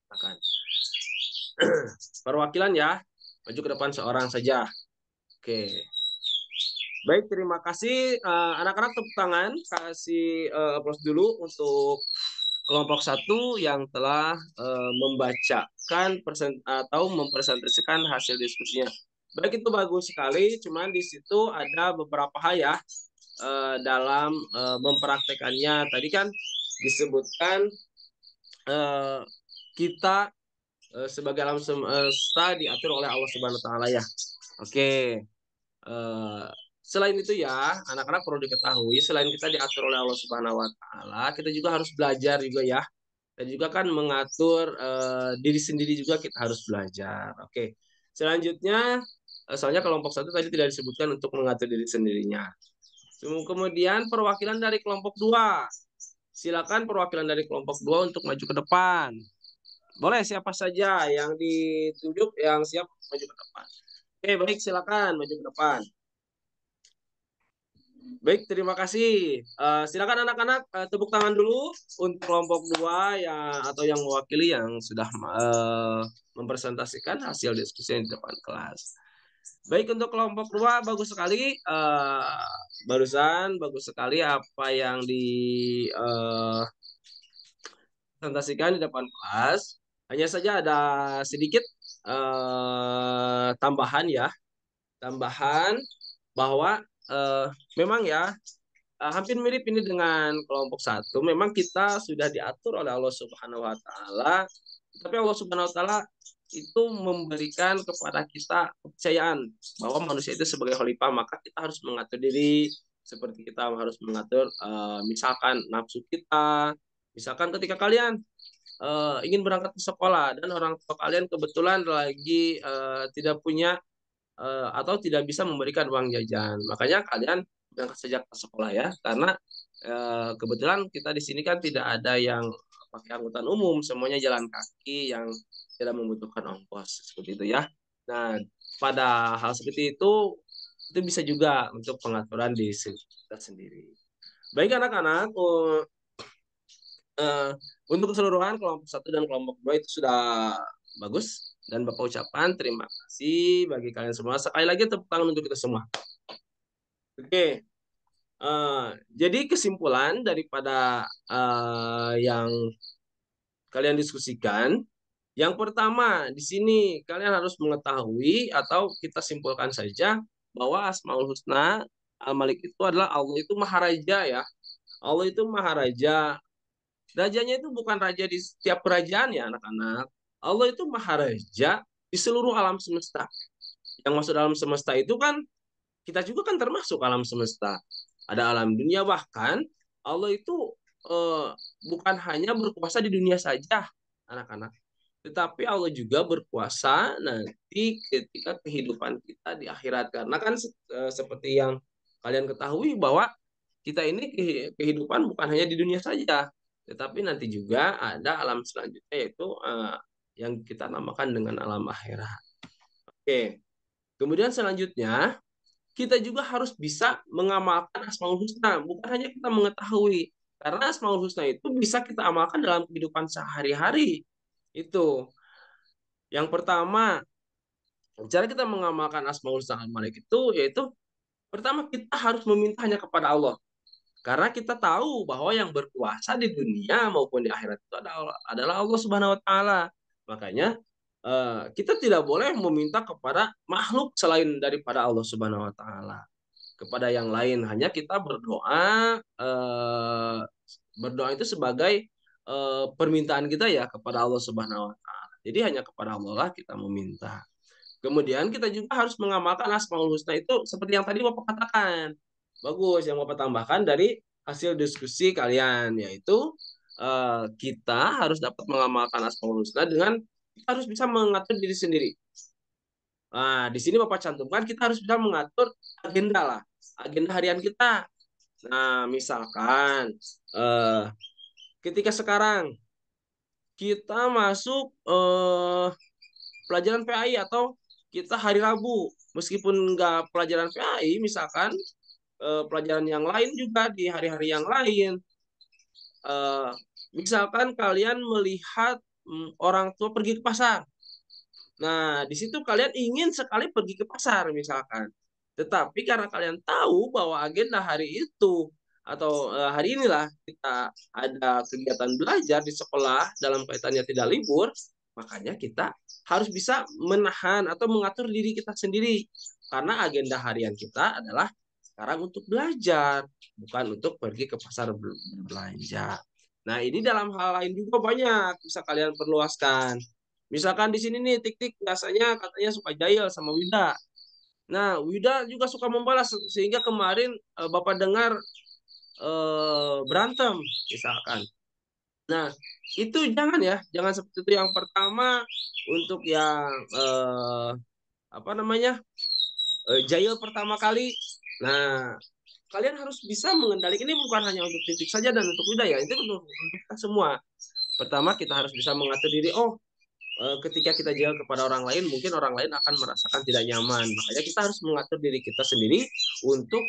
Silakan. Perwakilan ya, maju ke depan seorang saja. Oke. Baik, terima kasih. Anak-anak tepuk tangan, kasih applause dulu untuk kelompok satu yang telah membacakan atau mempresentasikan hasil diskusinya. Baik, itu bagus sekali. Cuman di situ ada beberapa hal ya dalam mempraktekannya. Tadi kan disebutkan kita sebagai alam semesta diatur oleh Allah Subhanahu Wa Taala ya. Oke. Eh, Selain itu ya, anak-anak perlu diketahui, selain kita diatur oleh Allah Subhanahu Wa Taala, kita juga harus belajar juga ya. Dan juga kan mengatur diri sendiri juga kita harus belajar. Oke. Selanjutnya, soalnya kelompok satu tadi tidak disebutkan untuk mengatur diri sendirinya. Kemudian perwakilan dari kelompok dua. Silakan perwakilan dari kelompok dua untuk maju ke depan. Boleh siapa saja yang ditunjuk yang siap maju ke depan. Oke, baik, silakan maju ke depan. Baik, terima kasih. Silakan anak-anak tepuk tangan dulu untuk kelompok dua yang atau yang mewakili yang sudah mempresentasikan hasil diskusi di depan kelas. Baik, untuk kelompok dua bagus sekali. Barusan bagus sekali apa yang dipresentasikan di depan kelas. Hanya saja ada sedikit tambahan ya, tambahan bahwa memang ya hampir mirip ini dengan kelompok satu. Memang kita sudah diatur oleh Allah Subhanahu Wa Taala, tapi Allah Subhanahu Wa Taala itu memberikan kepada kita kepercayaan bahwa manusia itu sebagai khalifah, maka kita harus mengatur diri seperti kita harus mengatur misalkan nafsu kita. Misalkan ketika kalian ingin berangkat ke sekolah dan orang tua kalian kebetulan lagi tidak punya atau tidak bisa memberikan uang jajan. Makanya kalian berangkat sejak ke sekolah ya, karena kebetulan kita di sini kan tidak ada yang pakai angkutan umum, semuanya jalan kaki yang tidak membutuhkan ongkos seperti itu ya. Nah, pada hal seperti itu bisa juga untuk pengaturan di kita sendiri. Baik anak-anak, uh, untuk keseluruhan kelompok satu dan kelompok dua itu sudah bagus dan Bapak ucapkan terima kasih bagi kalian semua. Sekali lagi tepuk tangan untuk kita semua. Oke, jadi kesimpulan daripada yang kalian diskusikan, yang pertama di sini kalian harus mengetahui atau kita simpulkan saja bahwa Asmaul Husna Al-Malik itu adalah Allah itu Maharaja ya. Allah itu Maharaja. Rajanya itu bukan raja di setiap kerajaan ya anak-anak. Allah itu maharaja di seluruh alam semesta. Yang masuk dalam semesta itu kan kita juga kan termasuk alam semesta. Ada alam dunia, bahkan Allah itu eh, bukan hanya berkuasa di dunia saja anak-anak. Tetapi Allah juga berkuasa nanti ketika kehidupan kita di akhirat. Karena kan seperti yang kalian ketahui bahwa kita ini kehidupan bukan hanya di dunia saja, tetapi nanti juga ada alam selanjutnya yaitu yang kita namakan dengan alam akhirat. Oke. Kemudian selanjutnya kita juga harus bisa mengamalkan Asmaul Husna, bukan hanya kita mengetahui. Karena Asmaul Husna itu bisa kita amalkan dalam kehidupan sehari-hari. Itu. Yang pertama, cara kita mengamalkan Asmaul Husna Al-Malik itu yaitu pertama kita harus memintanya kepada Allah. Karena kita tahu bahwa yang berkuasa di dunia maupun di akhirat itu adalah Allah Subhanahu Wa Taala. Makanya kita tidak boleh meminta kepada makhluk selain daripada Allah Subhanahu Wa Taala. Kepada yang lain hanya kita berdoa, berdoa itu sebagai permintaan kita ya kepada Allah Subhanahu Wa Taala. Jadi hanya kepada Allah lah kita meminta. Kemudian kita juga harus mengamalkan Asmaul Husna itu seperti yang tadi Bapak katakan. Bagus yang Bapak tambahkan dari hasil diskusi kalian, yaitu kita harus dapat mengamalkan Asmaul Husna dengan kita harus bisa mengatur diri sendiri. Nah, di sini Bapak cantumkan kita harus bisa mengatur agenda lah, agenda harian kita. Nah, misalkan eh, ketika sekarang kita masuk pelajaran PAI atau kita hari Rabu, meskipun nggak pelajaran PAI, misalkan pelajaran yang lain juga di hari-hari yang lain. Eh, Misalkan kalian melihat orang tua pergi ke pasar. Nah, di situ kalian ingin sekali pergi ke pasar misalkan. Tetapi karena kalian tahu bahwa agenda hari itu atau hari inilah kita ada kegiatan belajar di sekolah dalam kaitannya tidak libur, makanya kita harus bisa menahan atau mengatur diri kita sendiri. Karena agenda harian kita adalah sekarang untuk belajar, bukan untuk pergi ke pasar berbelanja. Nah, ini dalam hal lain juga banyak bisa kalian perluaskan. Misalkan di sini nih Tik-Tik biasanya katanya suka jahil sama Wida. Nah, Wida juga suka membalas sehingga kemarin Bapak dengar berantem misalkan. Nah, itu jangan ya, jangan seperti itu. Yang pertama untuk yang apa namanya? Jahil pertama kali. Nah, kalian harus bisa mengendalikan ini bukan hanya untuk Titik saja dan untuk Wida ya, itu untuk kita semua. Pertama kita harus bisa mengatur diri. Oh, ketika kita jalan kepada orang lain, mungkin orang lain akan merasakan tidak nyaman. Makanya kita harus mengatur diri kita sendiri untuk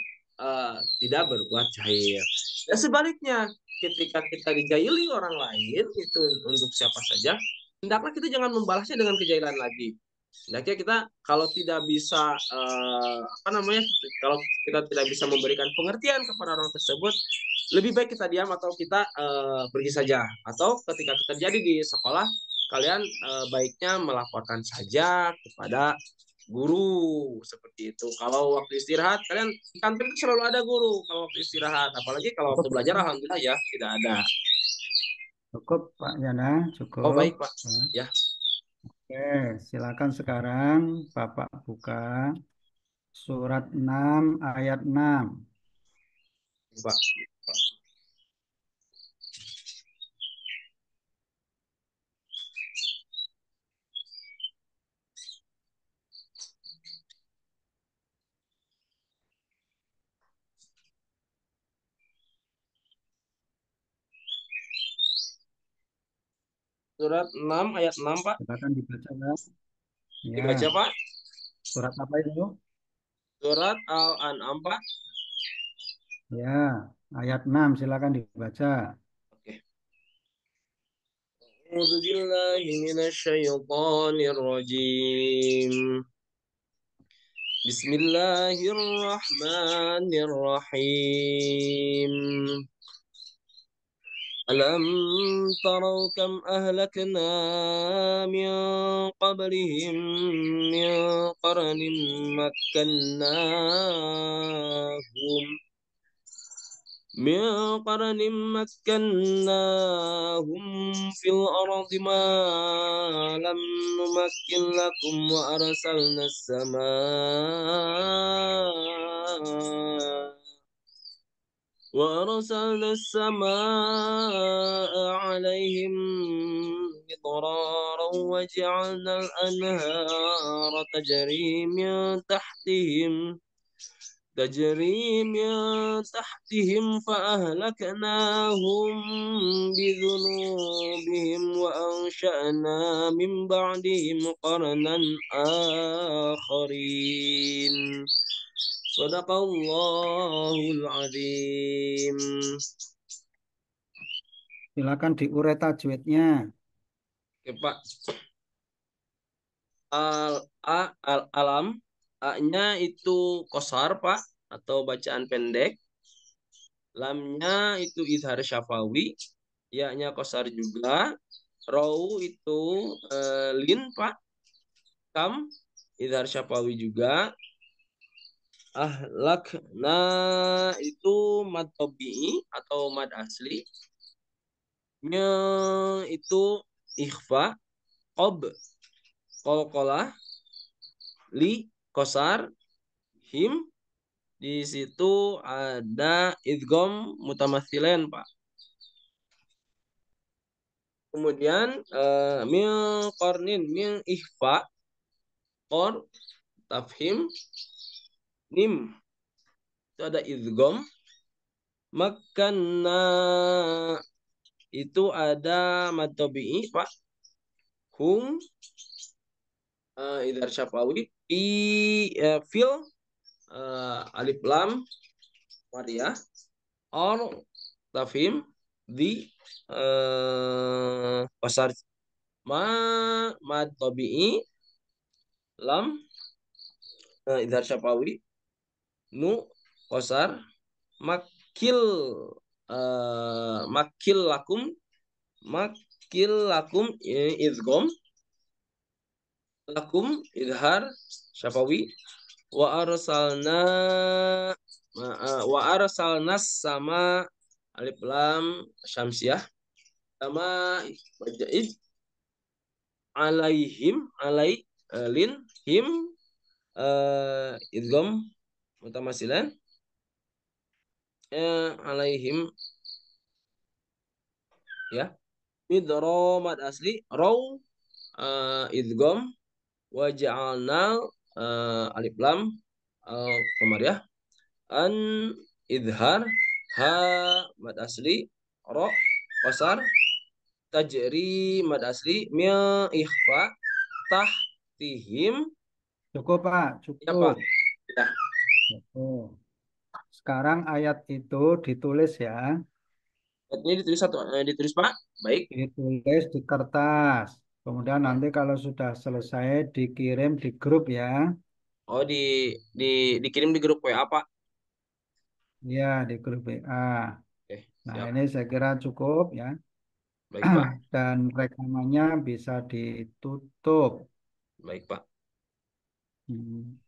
tidak berbuat jahil. Dan sebaliknya, ketika kita dijaili orang lain, itu untuk siapa saja, hendaklah kita jangan membalasnya dengan kejahilan lagi. Hendaknya kita kalau tidak bisa apa namanya, kalau kita tidak bisa memberikan pengertian kepada orang tersebut, lebih baik kita diam atau kita pergi saja. Atau ketika terjadi di sekolah, kalian baiknya melaporkan saja kepada guru seperti itu. Kalau waktu istirahat, kalian di kantin itu selalu ada guru kalau waktu istirahat. Apalagi kalau waktu Cukup, belajar, Pak. alhamdulillah ya tidak ada. Cukup, Pak Yana, Oh cukup. baik Pak, Ya. ya Oke, silakan sekarang Bapak buka surat 6 ayat 6. Pak. Surat 6 ayat 6 Pak. Silakan dibaca, Pak. Dibaca Ya, Pak. surat apa itu? Surat Al-An'am Pak. Ya, ayat 6 silakan dibaca. Oke. A'udzu billahi minasyaitonir rajim. Bismillahirrahmanirrahim. ألم تروا كم أهلكنا من قبلهم من قرن مكناهم من قرن مكناهم في الأرض ما لم نمكن لكم وأرسلنا السماء عليهم مطرارا وجعلنا الأنهار تجري من تحتهم فأهلكناهم بذنوبهم وأنشأنا من بعدهم قرنا آخرين صدق الله العظيم. Silakan diurai tajwidnya. Oke, Pak. Alam A-nya itu kosar, Pak, atau bacaan pendek. Lamnya itu idhar syafawi, ya-nya kosar juga. Rau itu lin, Pak. Kam idhar syafawi juga. Ahlakna itu mad tabi'i atau mad asli. Nya itu ikhfa. qob, kolkolah, li, kosar, him. Di situ ada idgom mutamatsilen, Pak. Kemudian mil kornin, mil ihfa, kor, tafhim, nim. Itu ada idgom. Makanna itu ada mad tabi'i, Pak. Hum, idhar syafawi, fil, alif lam, Maria, or, tafhim, di, pasar, ma, mad tabi'i, lam, idhar syafawi, nu, pasar, makil, makil lakum, makil lakum ini idgom, lakum idhar syafawi, wa arsalna wa arsalnas sama alif lam syamsiah, sama bajaid alaihim lin him, idgom mutamasilan, alaihim, ya, idromat asli raw, idgom wa ja'alna, alif lam, qamariyah, an idhar, ha mad asli, ro qasar, tajri mad asli, mil ikhfa, tahtihim. Cukup, Pak. Ya Pak. Cukup. Ya. Oh. Sekarang ayat itu ditulis ya. Ini ditulis satu, ditulis Pak. Baik. Ditulis di kertas. Kemudian Ya. nanti kalau sudah selesai dikirim di grup ya. Oh, di dikirim di grup WA Pak. Ya, di grup WA. Oke, Nah, siap. ini saya kira cukup ya. Baik Pak. Dan rekamannya bisa ditutup. Baik Pak. Hmm.